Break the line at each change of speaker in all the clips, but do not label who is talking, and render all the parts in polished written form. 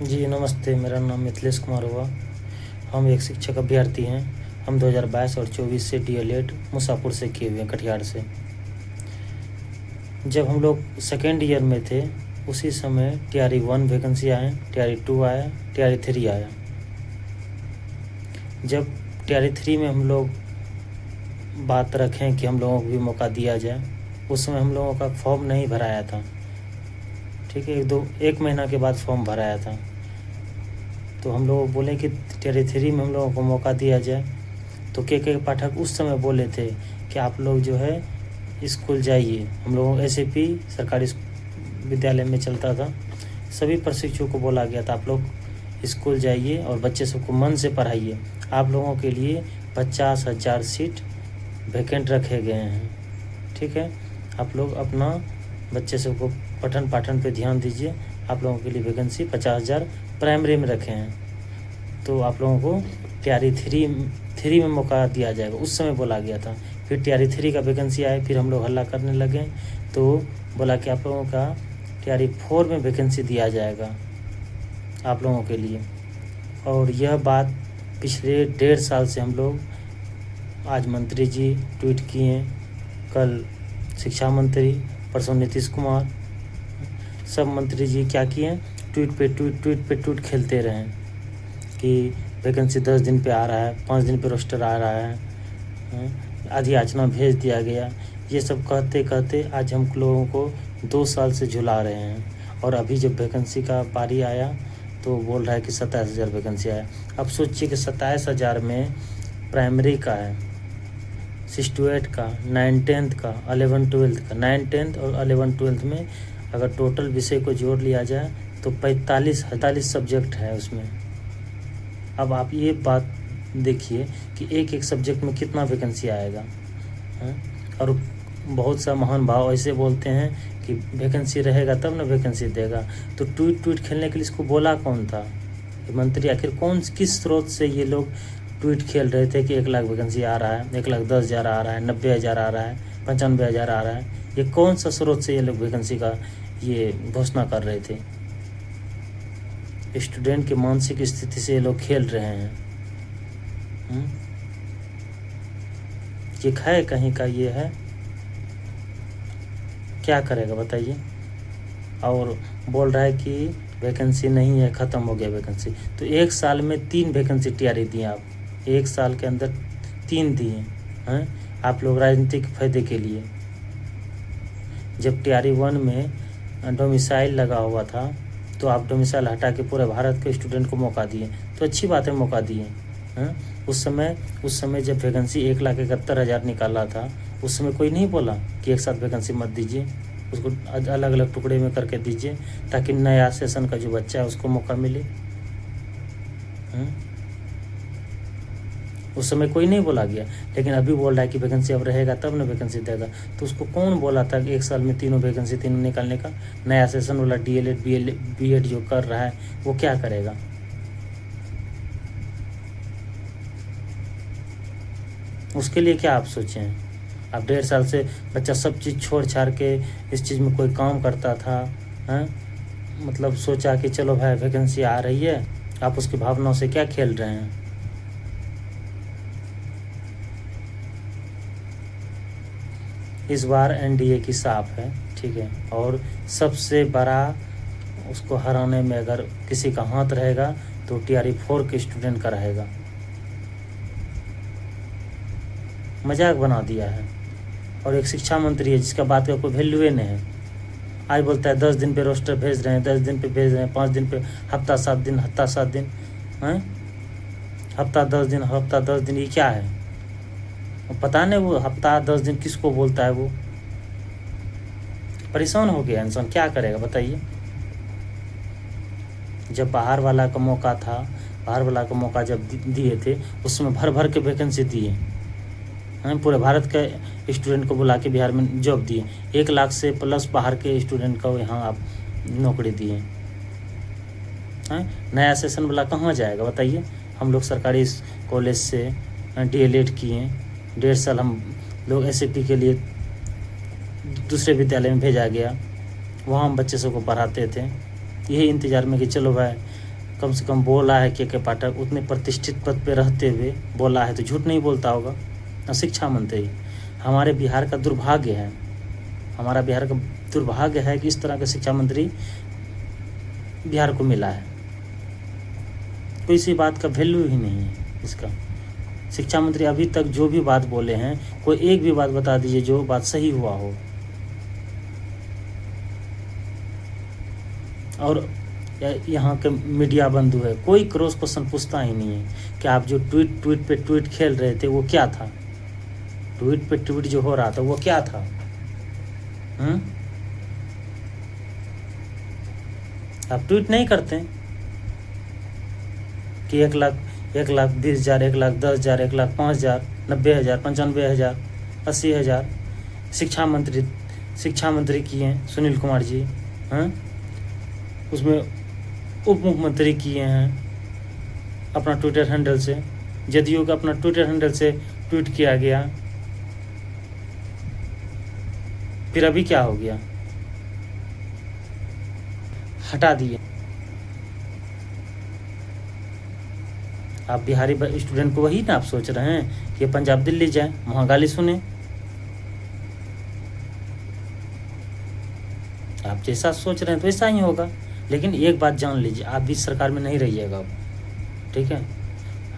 जी नमस्ते, मेरा नाम मिथिलेश कुमार हुआ। हम एक शिक्षक अभ्यर्थी हैं। हम 2022 और 24 से डीएलएड मुसापुर से किए हुए हैं, कटिहार से। जब हम लोग सेकेंड ईयर में थे उसी समय टीआरई 1 वैकेंसी आए, टीआरई 2 आया, टीआरई 3 आया। जब टीआरई 3 में हम लोग बात रखें कि हम लोगों को भी मौका दिया जाए, उस समय हम लोगों का फॉर्म नहीं भराया था। ठीक है, एक महीना के बाद फॉर्म भराया था। तो हम लोग बोले कि टीआरई 3 में हम लोगों को मौका दिया जाए। तो के पाठक उस समय बोले थे कि आप लोग जो है स्कूल जाइए। हम लोगों को एसएपी सरकारी विद्यालय में चलता था, सभी प्रशिक्षुओं को बोला गया था आप लोग स्कूल जाइए और बच्चे सबको मन से पढ़ाइए। आप लोगों के लिए 50,000 सीट वैकेंट रखे गए हैं। ठीक है, आप लोग अपना बच्चे सबको पठन पाठन पे ध्यान दीजिए। आप लोगों के लिए वैकेंसी 50,000 प्राइमरी में रखे हैं। तो आप लोगों को टीआरई 3 में मौका दिया जाएगा, उस समय बोला गया था। फिर टीआरई 3 का वैकेंसी आए, फिर हम लोग हल्ला करने लगे तो बोला कि आप लोगों का टीआरई 4 में वैकेंसी दिया जाएगा आप लोगों के लिए। और यह बात पिछले 1.5 साल से हम लोग, आज मंत्री जी ट्वीट किए, कल शिक्षा मंत्री, परसों नीतीश कुमार, सब मंत्री जी क्या किए, ट्वीट पे ट्वीट खेलते रहे कि वैकेंसी 10 दिन पे आ रहा है, 5 दिन पे रोस्टर आ रहा है, आधी याचना भेज दिया गया। ये सब कहते कहते आज हम लोगों को 2 साल से झुला रहे हैं। और अभी जब वैकेंसी का बारी आया तो बोल रहा है कि 27,000 वैकेंसी आया। अब सोचिए कि 27,000 में प्राइमरी का है, 6 to 8 का, 9-10 का, 11-12 का। 9-10 और 11-12 में अगर टोटल विषय को जोड़ लिया जाए तो 45 सब्जेक्ट है उसमें। अब आप ये बात देखिए कि एक एक सब्जेक्ट में कितना वैकेंसी आएगा है? और बहुत सा महान भाव ऐसे बोलते हैं कि वैकेंसी रहेगा तब ना वैकेंसी देगा। तो ट्वीट खेलने के लिए इसको बोला कौन था? मंत्री आखिर किस स्रोत से ये लोग ट्वीट खेल रहे थे कि 1 लाख वैकेंसी आ रहा है, 1,10,000 आ रहा है, 90,000 आ रहा है, 95,000 आ रहा है। ये कौन सा स्रोत से ये लोग वैकेंसी का ये घोषणा कर रहे थे? स्टूडेंट की मानसिक स्थिति से ये लोग खेल रहे हैं। ये है कहीं का ये है, क्या करेगा बताइए? और बोल रहा है कि वैकेंसी नहीं है, ख़त्म हो गया वैकेंसी। तो 1 साल में 3 वैकेंसी टीआरई दिए आप, 1 साल के अंदर 3 दिए हैं आप लोग राजनीतिक फायदे के लिए। जब टीआरई 1 में डोमिसाइल लगा हुआ था तो आप डोमिसाइल हटा के पूरे भारत के स्टूडेंट को मौका दिए, तो अच्छी बात है, मौका दिए हैं। उस समय जब वैकेंसी 1,71,000 निकाला था, उस समय कोई नहीं बोला कि एक साथ वैकेंसी मत दीजिए, उसको अलग अलग टुकड़े में करके दीजिए ताकि नया सेशन का जो बच्चा है उसको मौका मिले। उस समय कोई नहीं बोला गया, लेकिन अभी बोल रहा है कि वैकेंसी अब रहेगा तब ना वैकेंसी देगा। तो उसको कौन बोला था कि 1 साल में 3 वैकेंसी निकालने का? नया सेशन वाला डीएलएड बीएड जो कर रहा है वो क्या करेगा? उसके लिए क्या आप सोचे हैं? आप 1.5 साल से बच्चा सब चीज़ छोड़ छाड़ के इस चीज़ में कोई काम करता था, हैं? मतलब सोचा कि चलो भाई वैकेंसी आ रही है, आप उसकी भावनाओं से क्या खेल रहे हैं? इस बार एनडीए की साफ है, ठीक है। और सबसे बड़ा उसको हराने में अगर किसी का हाथ रहेगा तो टीआरई 4 के स्टूडेंट का रहेगा। मजाक बना दिया है। और एक शिक्षा मंत्री है जिसका बात का कोई वैल्यू नहीं है, आज बोलता है 10 दिन पे रोस्टर भेज रहे हैं, 10 दिन पे भेज रहे हैं, 5 दिन पे, हफ्ता 7 दिन हैं, हफ्ता 10 दिन, ये क्या है? पता नहीं वो हफ्ता 10 दिन किसको बोलता है। वो परेशान हो गया इंसान, क्या करेगा बताइए? जब बाहर वाला का मौका था, बाहर वाला का मौका जब दिए थे उसमें भर के वैकेंसी दिए हैं, पूरे भारत के स्टूडेंट को बुला के बिहार में जॉब दिए। 1 लाख से प्लस बाहर के स्टूडेंट को यहाँ आप नौकरी दिए हैं। नया सेशन वाला कहाँ जाएगा बताइए? हम लोग सरकारी कॉलेज से डीएलएड किए, 1.5 साल हम लोग एसएपी के लिए दूसरे विद्यालय में भेजा गया, वहाँ हम बच्चे सबको पढ़ाते थे, यही इंतज़ार में कि चलो भाई कम से कम बोला है के पाठक, उतने प्रतिष्ठित पद पे रहते हुए बोला है तो झूठ नहीं बोलता होगा ना शिक्षा मंत्री। हमारे बिहार का दुर्भाग्य है, हमारा बिहार का दुर्भाग्य है कि इस तरह का शिक्षा मंत्री बिहार को मिला है। कोई सी बात का वैल्यू ही नहीं है इसका। शिक्षा मंत्री अभी तक जो भी बात बोले हैं, कोई एक भी बात बता दीजिए जो बात सही हुआ हो। और यहाँ के मीडिया बंधु है, कोई क्रॉस क्वेश्चन पूछता ही नहीं है कि आप जो ट्वीट पे ट्वीट खेल रहे थे वो क्या था, ट्वीट पे ट्वीट जो हो रहा था वो क्या था। आप ट्वीट नहीं करते कि 1,20,000, 1,10,000, 1,05,000, 90,000, 95,000, 80,000 शिक्षा मंत्री किए हैं सुनील कुमार जी। उसमें उप मुख्यमंत्री किए हैं अपना ट्विटर हैंडल से, जदयू का अपना ट्विटर हैंडल से ट्वीट किया गया। फिर अभी क्या हो गया, हटा दिए। आप बिहारी स्टूडेंट को वही ना आप सोच रहे हैं कि पंजाब दिल्ली जाए, वहाँ गाली सुने। आप जैसा सोच रहे हैं तो ऐसा ही होगा। लेकिन एक बात जान लीजिए, आप भी सरकार में नहीं रहिएगा अब, ठीक है।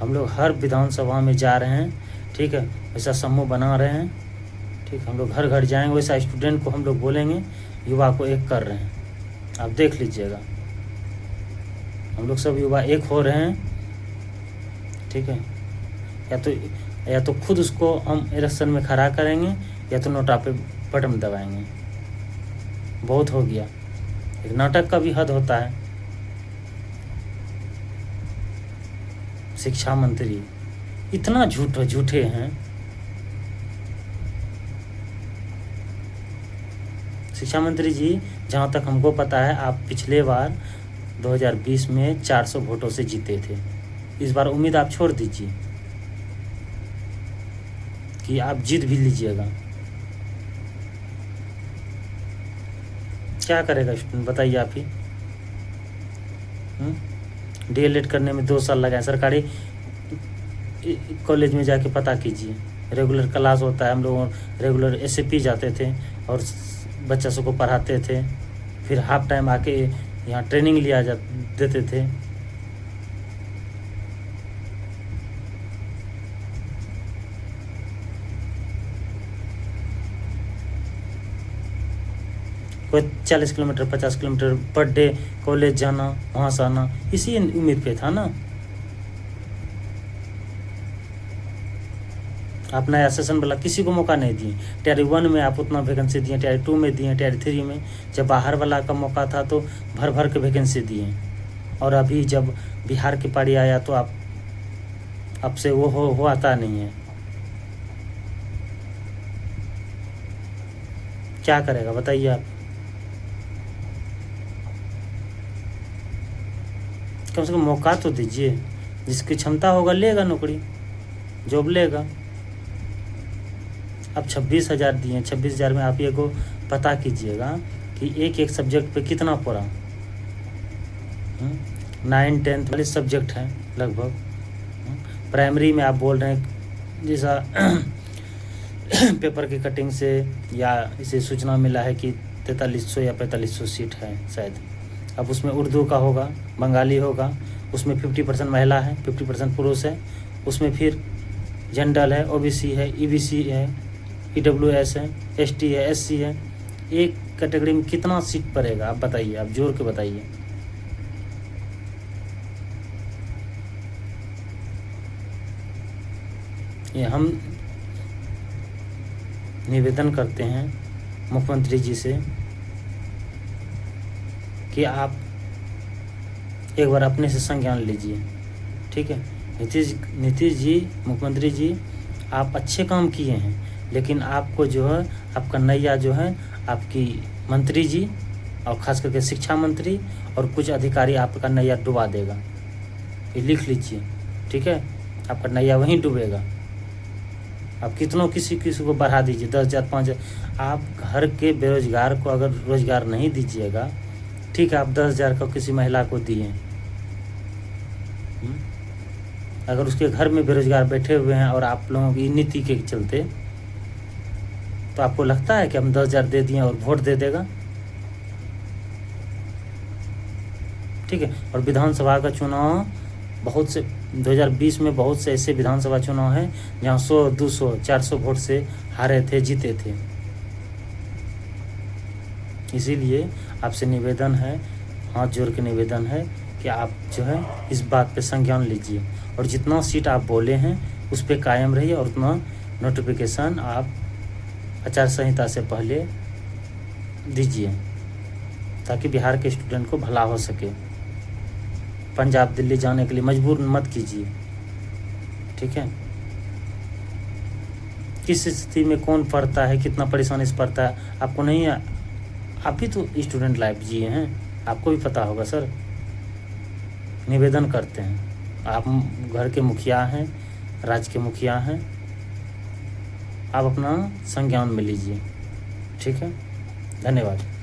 हम लोग हर विधानसभा में जा रहे हैं, ठीक है, वैसा समूह बना रहे हैं, ठीक। हम लोग घर घर जाएंगे, वैसा स्टूडेंट को हम लोग बोलेंगे, युवा को एक कर रहे हैं। आप देख लीजिएगा, हम लोग सब युवा एक हो रहे हैं, ठीक है। या तो खुद उसको हम इलेक्शन में खड़ा करेंगे, या तो नोटा पे बटन दबाएंगे। बहुत हो गया, एक नाटक का भी हद होता है। शिक्षा मंत्री इतना झूठे हैं। शिक्षा मंत्री जी, जहाँ तक हमको पता है, आप पिछले बार 2020 में 400 वोटों से जीते थे। इस बार उम्मीद आप छोड़ दीजिए कि आप जीत भी लीजिएगा। क्या करेगा स्टूडेंट, बताइए आप ही। डीएलएड करने में 2 साल लगाए। सरकारी कॉलेज में जाके पता कीजिए, रेगुलर क्लास होता है। हम लोग रेगुलर एसएपी जाते थे और बच्चा सबको पढ़ाते थे, फिर हाफ टाइम आके यहाँ ट्रेनिंग लिया देते थे। कोई 40 kilometre 50 kilometre per day college जाना, वहाँ से आना, इसी उम्मीद पे था ना। आप नया सेशन वाला किसी को मौका नहीं दिए। टियर 1 में आप उतना वैकेंसी दिए, टियर 2 में दिए, टियर 3 में जब बाहर वाला का मौका था तो भर भर के वैकेंसी दिए। और अभी जब बिहार की पारी आया तो आप से वो हो आता नहीं है। क्या करेगा बताइए आप। कम से कम मौका तो दीजिए, जिसकी क्षमता होगा लेगा नौकरी, जॉब लेगा। अब 26,000 दिए, 26,000 में आप ये को पता कीजिएगा कि एक सब्जेक्ट पे कितना पड़ा। 9, 10 वाले सब्जेक्ट हैं लगभग। प्राइमरी में आप बोल रहे हैं जैसा पेपर की कटिंग से या इसे सूचना मिला है कि 4300 या 4500 सीट है शायद। अब उसमें उर्दू का होगा, बंगाली होगा, उसमें 50% महिला है, 50% पुरुष है। उसमें फिर जनरल है, ओबीसी है, ईबीसी है, ईडब्ल्यूएस है, एसटी है, एससी है। एक कैटेगरी में कितना सीट पड़ेगा आप बताइए, आप जोड़ के बताइए। ये हम निवेदन करते हैं मुख्यमंत्री जी से कि आप एक बार अपने से संज्ञान लीजिए, ठीक है। नीतीश जी, मुख्यमंत्री जी, आप अच्छे काम किए हैं, लेकिन आपको जो है आपका नैया जो है आपकी मंत्री जी और ख़ास करके शिक्षा मंत्री और कुछ अधिकारी आपका नैया डुबा देगा। ये लिख लीजिए, ठीक है। आपका नैया वहीं डूबेगा। आप कितनों किसी को बढ़ा दीजिए, 10,000 5,000। आप घर के बेरोजगार को अगर रोजगार नहीं दीजिएगा, ठीक है, आप 10,000 का किसी महिला को दिए, अगर उसके घर में बेरोजगार बैठे हुए हैं और आप लोगों की नीति के चलते, तो आपको लगता है कि हम 10,000 दे दिए और वोट दे देगा? ठीक है। और विधानसभा का चुनाव बहुत से 2020 में बहुत से ऐसे विधानसभा चुनाव हैं जहां 100, 200, 400 वोट से हारे थे, जीते थे। इसीलिए आपसे निवेदन है, हाथ जोड़ के निवेदन है कि आप जो है इस बात पे संज्ञान लीजिए और जितना सीट आप बोले हैं उस पे कायम रहिए और उतना नोटिफिकेशन आप आचार संहिता से पहले दीजिए ताकि बिहार के स्टूडेंट को भला हो सके। पंजाब दिल्ली जाने के लिए मजबूर मत कीजिए। ठीक है। किस स्थिति में कौन पढ़ता है, कितना परेशानी से पढ़ता है, आपको नहीं, आप भी तो स्टूडेंट लाइफ जिए हैं, आपको भी पता होगा सर। निवेदन करते हैं, आप घर के मुखिया हैं, राज्य के मुखिया हैं, आप अपना संज्ञान में लीजिए। ठीक है, धन्यवाद।